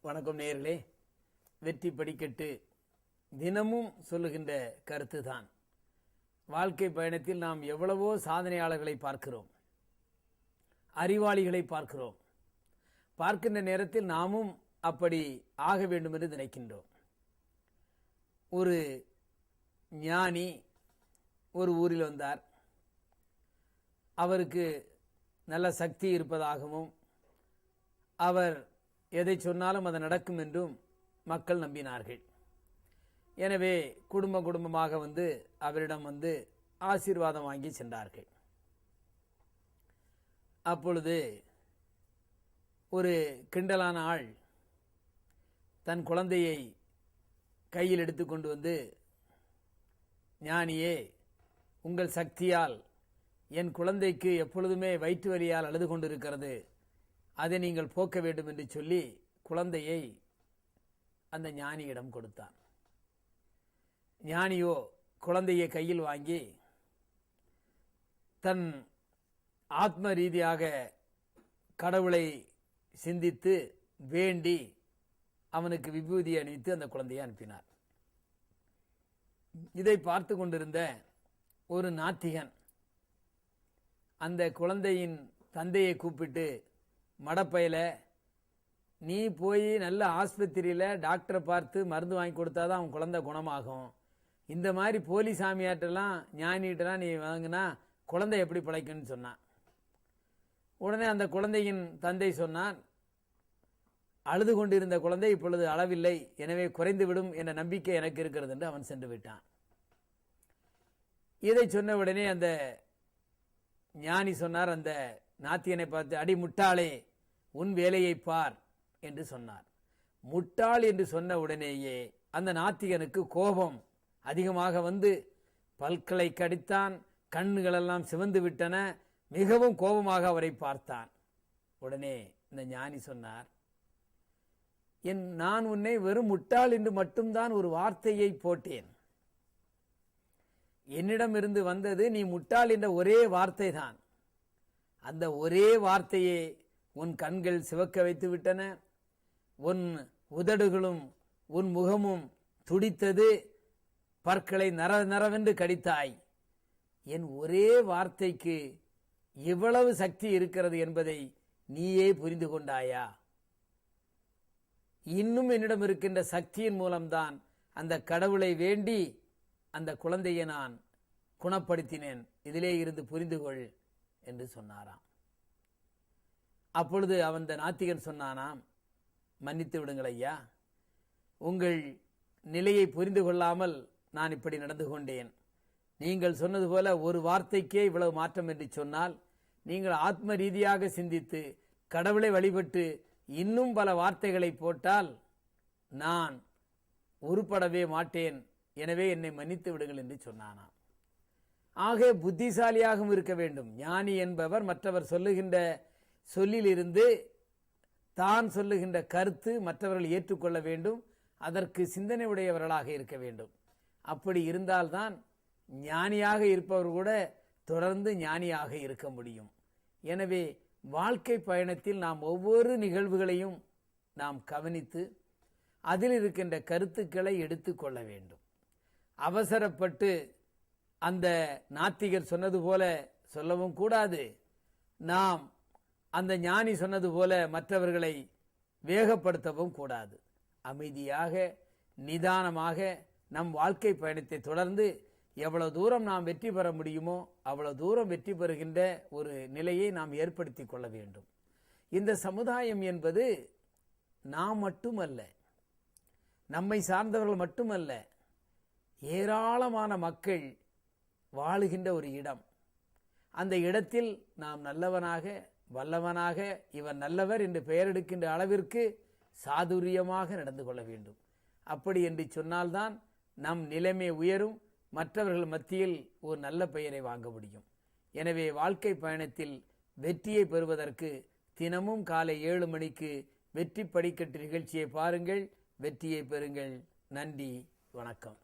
வணக்கம் நேயர்களே. வெற்றி படிக்கட்டு தினமும் சொல்லுகின்ற கருத்து தான். வாழ்க்கை பயணத்தில் நாம் எவ்வளவோ சாதனையாளர்களை பார்க்கிறோம், அறிவாளிகளை பார்க்கிறோம். பார்க்கின்ற நேரத்தில் நாமும் அப்படி ஆக வேண்டும் என்று நினைக்கின்றோம். ஒரு ஞானி ஒரு ஊரில் வந்தார். அவருக்கு நல்ல சக்தி இருப்பதாகவும் அவர் எதை சொன்னாலும் அது நடக்கும் என்றும் மக்கள் நம்பினார்கள். எனவே குடும்பமாக வந்து அவரிடம் வந்து ஆசீர்வாதம் வாங்கி சென்றார்கள். அப்பொழுது ஒரு கிண்டலான ஆள் தன் குழந்தையை கையில் எடுத்துக்கொண்டு வந்து, ஞானியே, உங்கள் சக்தியால் என் குழந்தைக்கு எப்பொழுதுமே வயிற்று வலியால் அழுது கொண்டிருக்கிறது, அதை நீங்கள் போக்க வேண்டும் என்று சொல்லி குழந்தையை அந்த ஞானியிடம் கொடுத்தான். ஞானியோ குழந்தையை கையில் வாங்கி தன் ஆத்ம ரீதியாக கடவுளை சிந்தித்து வேண்டி அவனுக்கு விபூதி அணிவித்து அந்த குழந்தையை அனுப்பினார். இதை பார்த்து கொண்டிருந்த ஒரு நாத்திகன் அந்த குழந்தையின் தந்தையை கூப்பிட்டு, மடப்பையில, நீ போய் நல்ல ஆஸ்பத்திரியில் டாக்டரை பார்த்து மருந்து வாங்கி கொடுத்தாதான் அவன் குழந்தை குணமாகும். இந்த மாதிரி போலி சாமியாட்டெல்லாம் ஞானிகிட்டலாம் நீ வாங்கினா குழந்தை எப்படி பிழைக்குன்னு சொன்னான். உடனே அந்த குழந்தையின் தந்தை சொன்னான், அழுது கொண்டிருந்த குழந்தை இப்பொழுது அளவில்லை, எனவே குறைந்து விடும் என்ற நம்பிக்கை எனக்கு இருக்கிறது என்று அவன் சென்று விட்டான். இதை சொன்ன உடனே அந்த ஞானி சொன்னார், அந்த நாத்தியனை பார்த்து, அடி முட்டாளே, உன் வேலையை பார் என்று சொன்னார். முட்டாள் என்று சொன்ன உடனேயே அந்த நாத்திகனுக்கு கோபம் அதிகமாக வந்து பல்களை கடித்தான். கண்ணுகளெல்லாம் சிவந்து விட்டன. மிகவும் கோபமாக அவரை பார்த்தான். உடனே இந்த ஞானி சொன்னார், நான் உன்னை வெறும் முட்டாள் என்று மட்டும்தான் ஒரு வார்த்தையை போட்டேன். என்னிடமிருந்து வந்தது நீ முட்டாள் என்ற ஒரே வார்த்தை தான். அந்த ஒரே வார்த்தையே உன் கண்கள் சிவக்க வைத்து விட்டன, உன் உதடுகளும் உன் முகமும் துடித்தது, பற்களை நரவென்று கடித்தாய். என் ஒரே வார்த்தைக்கு இவ்வளவு சக்தி இருக்கிறது என்பதை நீயே புரிந்து கொண்டாயா? இன்னும் என்னிடம் இருக்கின்ற சக்தியின் மூலம்தான் அந்த கடவுளை வேண்டி அந்த குழந்தையை நான் குணப்படுத்தினேன், இதிலே இருந்து புரிந்து கொள் என்று சொன்னாராம். அப்பொழுது அந்த நாத்திகன் சொன்னானாம், மன்னித்து விடுங்கள் ஐயா, உங்கள் நிலையை புரிந்து கொள்ளாமல் நான் இப்படி நடந்து கொண்டேன். நீங்கள் சொன்னது போல ஒரு வார்த்தைக்கே இவ்வளவு மாற்றம் என்று சொன்னால், நீங்கள் ஆத்ம ரீதியாக சிந்தித்து கடவுளை வழிபட்டு இன்னும் பல வார்த்தைகளை போட்டால் நான் உருப்படவே மாட்டேன், எனவே என்னை மன்னித்து விடுங்கள் என்று சொன்னானாம். ஆக புத்திசாலியாகவும் இருக்க வேண்டும். ஞானி என்பவர் மற்றவர் சொல்லுகின்ற சொல்லிலிருந்து தான் சொல்லுகின்ற கருத்து மற்றவர்கள் ஏற்றுக்கொள்ள வேண்டும், அதற்கு சிந்தனை உடையவர்களாக இருக்க வேண்டும். அப்படி இருந்தால்தான் ஞானியாக இருப்பவர் கூட தொடர்ந்து ஞானியாக இருக்க முடியும். எனவே வாழ்க்கை பயணத்தில் நாம் ஒவ்வொரு நிகழ்வுகளையும் நாம் கவனித்து அதில் இருக்கின்ற கருத்துக்களை எடுத்துக்கொள்ள வேண்டும். அவசரப்பட்டு அந்த நாத்திகர் சொன்னது போல சொல்லவும் கூடாது. நாம் அந்த ஞானி சொன்னது போல மற்றவர்களை வேகப்படுத்தவும் கூடாது. அமைதியாக நிதானமாக நம் வாழ்க்கை பயணத்தை தொடர்ந்து எவ்வளவு தூரம் நாம் வெற்றி பெற முடியுமோ அவ்வளவு தூரம் வெற்றி பெறுகின்ற ஒரு நிலையை நாம் ஏற்படுத்தி கொள்ள வேண்டும். இந்த சமுதாயம் என்பது நாம் மட்டுமல்ல, நம்மை சார்ந்தவர்கள் மட்டுமல்ல, ஏராளமான மக்கள் வாழுகின்ற ஒரு இடம். அந்த இடத்தில் நாம் நல்லவனாக வல்லவனாக இவன் நல்லவர் என்று பெயர் எடுக்கின்ற அளவிற்கு சாதுரியமாக நடந்து கொள்ள வேண்டும். அப்படி என்று சொன்னால்தான் நம் நிலைமை உயரும், மற்றவர்கள் மத்தியில் ஒரு நல்ல பெயரை வாங்க முடியும். எனவே வாழ்க்கை பயணத்தில் வெற்றியை பெறுவதற்கு தினமும் காலை 7 மணிக்கு வெற்றி படிக்கட்டு நிகழ்ச்சியை பாருங்கள், வெற்றியை பெறுங்கள். நன்றி, வணக்கம்.